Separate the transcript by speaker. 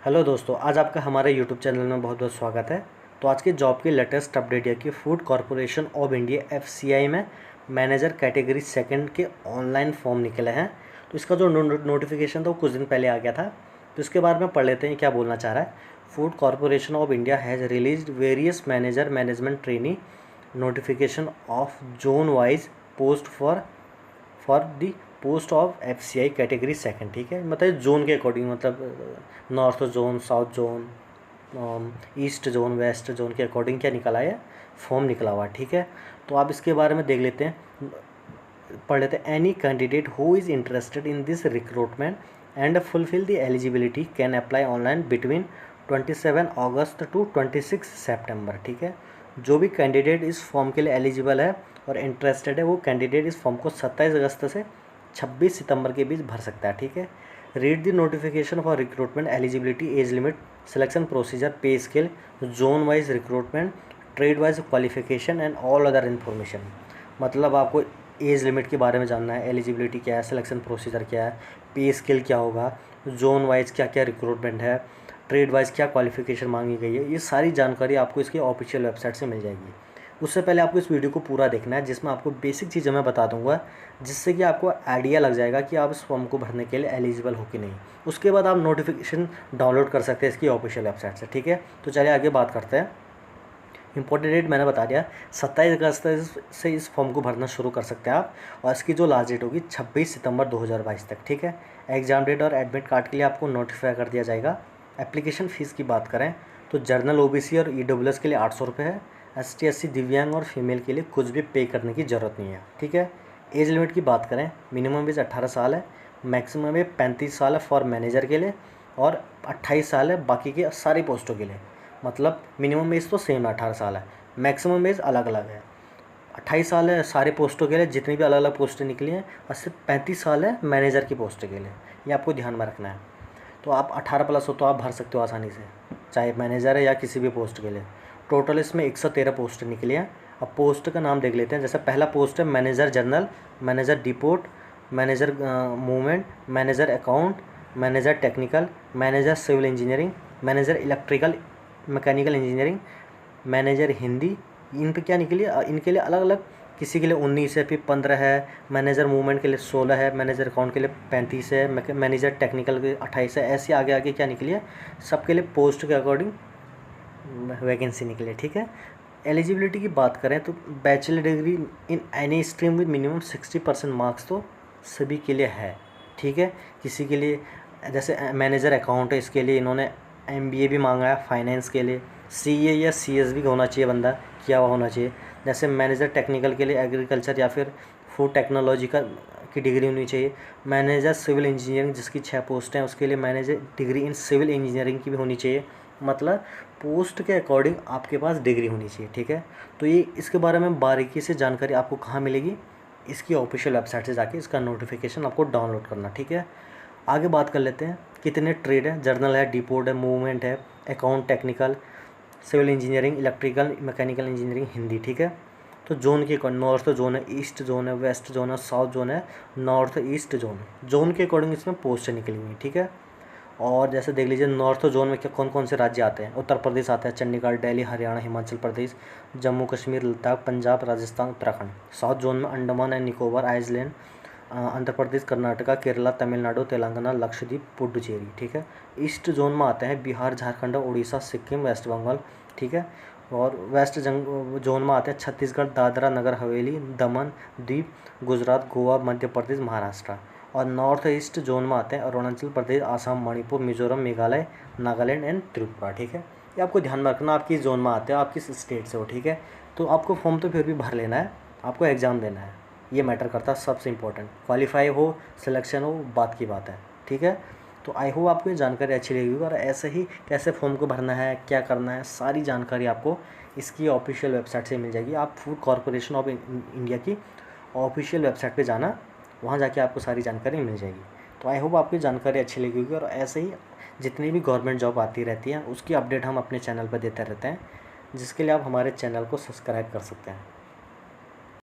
Speaker 1: Hello दोस्तों, आज आपका हमारे यूट्यूब चैनल में बहुत बहुत स्वागत है। तो आज के जॉब की लेटेस्ट अपडेट है कि food corporation of India FCI में मैनेजर कैटेगरी सेकंड के ऑनलाइन फॉर्म निकले हैं। तो इसका जो नोटिफिकेशन था वो कुछ दिन पहले आ गया था। तो इसके बारे में पढ़ लेते हैं क्या बोलना चाह रहा है। Food corporation of India has released various manager management trainee notification of zone wise post for the post of FCI category second. ठीक है, मतलब जोन के अकॉर्डिंग, मतलब north zone, south zone, east zone, west zone के according क्या निकला है, form निकला हुआ। ठीक है, तो आप इसके बारे में देख लेते हैं, पढ़ लेते हैं। Any candidate who is interested in this recruitment and fulfil the eligibility can apply online between 27 August to 26 September. ठीक है, जो भी कैंडिडेट इस फॉर्म के लिए एलिजिबल है और इंटरेस्टेड है वो कैंडिडेट इस फॉर्म को 27 अगस्त से 26 सितंबर के बीच भर सकता है। ठीक है, read the notification for recruitment, eligibility, age limit, selection procedure, पे scale, zone wise recruitment, trade wise qualification and all other information. मतलब आपको एज लिमिट के बारे में जानना है, एलिजिबिलिटी क्या है, सिलेक्शन प्रोसीजर क्या है, पे स्केल क्या होगा, जोन वाइज क्या क्या रिक्रूटमेंट है, ट्रेड वाइज क्या क्वालिफिकेशन मांगी गई है, ये सारी जानकारी आपको इसकी ऑफिशियल वेबसाइट से मिल जाएगी। उससे पहले आपको इस वीडियो को पूरा देखना है, जिसमें आपको बेसिक चीज़ें मैं बता दूंगा, जिससे कि आपको आइडिया लग जाएगा कि आप इस फॉर्म को भरने के लिए एलिजिबल हो कि नहीं। उसके बाद आप नोटिफिकेशन डाउनलोड कर सकते हैं इसकी ऑफिशियल वेबसाइट से। ठीक है, तो चलिए आगे बात करते हैं। इंपॉर्टेंट डेट मैंने बता दिया, 27 अगस्त से इस फॉर्म को भरना शुरू कर सकते हैं आप, और इसकी जो लास्ट डेट होगी 26 सितंबर 2022 तक। ठीक है, एग्जाम डेट और एडमिट कार्ड के लिए आपको नोटिफाई कर दिया जाएगा। एप्लीकेशन फ़ीस की बात करें तो जनरल OBC और EWS के लिए 800 रुपये है। ST SC दिव्यांग और फीमेल के लिए कुछ भी पे करने की ज़रूरत नहीं है। ठीक है, एज लिमिट की बात करें, मिनिमम एज 18 साल है, मैक्सिमम एज 35 साल है फॉर मैनेजर के लिए, और 28 साल है बाकी के सारी पोस्टों के लिए। मतलब मिनिमम एज तो सेम है, 18 साल है, मैक्सिमम एज अलग अलग है। 28 साल है सारे पोस्टों के लिए, जितनी भी अलग अलग पोस्टें निकली हैं, और सिर्फ 35 साल है मैनेजर की पोस्ट के लिए। ये आपको ध्यान में रखना है। तो आप 18 प्लस हो तो आप भर सकते हो आसानी से, चाहे मैनेजर है या किसी भी पोस्ट के लिए। टोटल इसमें 113 पोस्ट निकली हैं। अब पोस्ट का नाम देख लेते हैं। जैसे पहला पोस्ट है manager general, manager depot, manager movement, manager account, manager technical, manager civil engineering, manager electrical mechanical engineering, manager Hindi. इन पे क्या निकली है, इनके लिए अलग अलग, किसी के लिए 19 है, फिर 15 है, मैनेजर मूवमेंट के लिए 16 है, मैनेजर अकाउंट के लिए 35 है, मैनेजर टेक्निकल के 28 है। ऐसे आगे आगे क्या निकली है, सबके लिए पोस्ट के अकॉर्डिंग वैकेंसी निकली है। ठीक है, एलिजिबिलिटी की बात करें तो bachelor degree in any stream with minimum 60% marks तो सभी के लिए है। ठीक है, किसी के लिए जैसे मैनेजर अकाउंट है, इसके लिए इन्होंने MBA भी मांगा है। फाइनेंस के लिए CA या CS भी होना चाहिए, बंदा किया हुआ होना चाहिए। जैसे मैनेजर टेक्निकल के लिए एग्रीकल्चर या फिर फूड टेक्नोलॉजी की डिग्री होनी चाहिए। मैनेजर सिविल इंजीनियरिंग जिसकी 6 पोस्ट हैं, उसके लिए manager degree in civil engineering की भी होनी चाहिए। मतलब पोस्ट के अकॉर्डिंग आपके पास डिग्री होनी चाहिए। ठीक है, तो ये इसके बारे में बारीकी से जानकारी आपको कहाँ मिलेगी, इसकी ऑफिशियल वेबसाइट से जाके इसका नोटिफिकेशन आपको डाउनलोड करना। ठीक है, आगे बात कर लेते हैं। कितने ट्रेड है, जर्नल है, डिपोट है, मूवमेंट है, account, technical, civil engineering, electrical mechanical engineering, Hindi. ठीक है, तो जोन के अकॉर्डिंग नॉर्थ जोन है, ईस्ट जोन है, वेस्ट जोन है, साउथ जोन है, नॉर्थ ईस्ट जोन के अकॉर्डिंग इसमें पोस्ट निकली हुई। ठीक है, और जैसे देख लीजिए नॉर्थ जोन में क्या कौन कौन से राज्य आते हैं। उत्तर प्रदेश आता है, चंडीगढ़, दिल्ली, हरियाणा, हिमाचल प्रदेश, जम्मू कश्मीर, लद्दाख, पंजाब, राजस्थान, उत्तराखंड। साउथ जोन में अंडमान एंड निकोबार, आइसलैंड, आंध्र प्रदेश, कर्नाटका, केरला, तमिलनाडु, तेलंगाना, लक्षद्वीप, पुडुचेरी। ठीक है, ईस्ट जोन में आते हैं बिहार, झारखंड, उड़ीसा, सिक्किम, वेस्ट बंगाल। ठीक है, और वेस्ट जोन में आते हैं छत्तीसगढ़, दादरा नगर हवेली, दमन दीप, गुजरात, गोवा, मध्य प्रदेश, महाराष्ट्र। और नॉर्थ ईस्ट जोन में आते हैं अरुणाचल प्रदेश, आसाम, मणिपुर, मिजोरम, मेघालय, नागालैंड एंड त्रिपुरा। ठीक है, ये आपको ध्यान में रखना, आप किस जोन में आते हो, आप किस स्टेट से हो। ठीक है, तो आपको फॉर्म तो फिर भी भर लेना है, आपको एग्ज़ाम देना है, ये मैटर करता है। सबसे इंपॉर्टेंट क्वालिफाई हो, सिलेक्शन हो, बात की बात है। ठीक है, तो आई होप आपको ये जानकारी अच्छी लगेगी, और ऐसे ही कैसे फॉर्म को भरना है, क्या करना है, सारी जानकारी आपको इसकी ऑफिशियल वेबसाइट से मिल जाएगी। आप फूड कॉरपोरेशन ऑफ इंडिया की ऑफिशियल वेबसाइट पे जाना, वहाँ जाके आपको सारी जानकारी मिल जाएगी। तो आई होप आपको जानकारी अच्छी लगेगी, और ऐसे ही जितनी भी गवर्नमेंट जॉब आती रहती हैं उसकी अपडेट हम अपने चैनल पर देते रहते हैं, जिसके लिए आप हमारे चैनल को सब्सक्राइब कर सकते हैं।